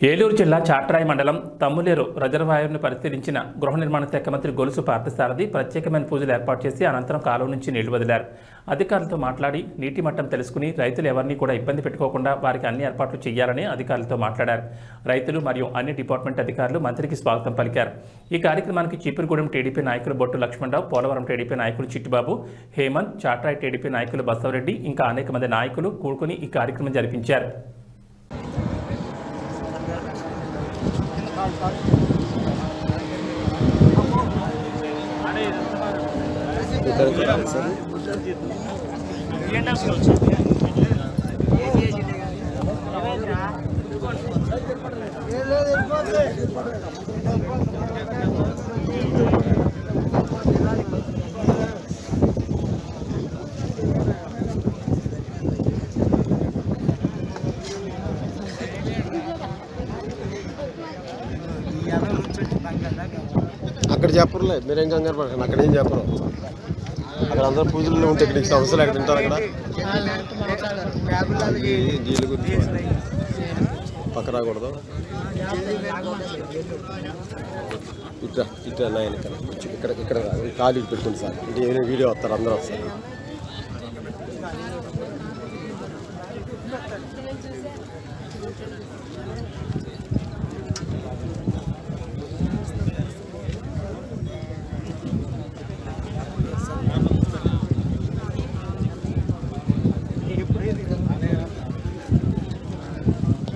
ఏలూరు జిల్లా చాట్రాయి మండలం తమ్ములేరు రిజర్వాయర్ను పరిశీలించిన గృహ నిర్మాణ శాఖ మంత్రి గొలుసు పార్థసారథి ప్రత్యేకమైన పూజలు ఏర్పాటు చేసి అనంతరం కాలువ నుంచి నీళ్లు వదిలారు. అధికారులతో మాట్లాడి నీటి మట్టం తెలుసుకుని రైతులు ఎవరిని కూడా ఇబ్బంది పెట్టుకోకుండా వారికి అన్ని ఏర్పాట్లు చేయాలని అధికారులతో మాట్లాడారు. రైతులు మరియు అన్ని డిపార్ట్మెంట్ అధికారులు మంత్రికి స్వాగతం పలికారు. ఈ కార్యక్రమానికి చీపురుగూడెం టీడీపీ నాయకులు బొట్టు లక్ష్మణరావు, పోలవరం టీడీపీ నాయకులు చిట్టిబాబు, హేమంత్, చాట్రాయి టీడీపీ నాయకులు బసవరెడ్డి ఇంకా అనేక మంది నాయకులు కూడుకుని ఈ కార్యక్రమం జరిపించారు. అక్కడ చెప్పరులే, మీరేం కంగారు పడకండి. అక్కడ ఏం చెప్పరు. అక్కడ అందరూ పూజల్లో ఉంటే ఇక్కడ సమస్యలు ఎక్కడ తింటారు. అక్కడ జీలు గురించి పక్క రాకూడదు. ఇట్లా ఇట్లా నాయన ఇక్కడ ఇక్కడ ఖాళీ పెట్టుకుంది సార్. అంటే ఏమైనా వీడియో వస్తారు, అందరూ వస్తారు.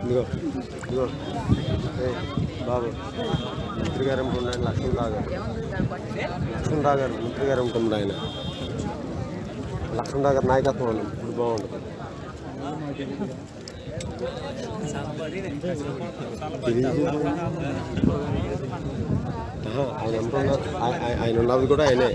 ఇదిగో ఇదిగో బాబు మంత్రి గారు ఉంటుంది ఆయన, లక్ష్మణరావు గారు మంత్రి గారు ఉంటుంది ఆయన. లక్ష్మణరావు గారు నాయకత్వం అండి, ఇప్పుడు బాగుంటుంది. ఆయన ఉన్నది కూడా ఆయనే.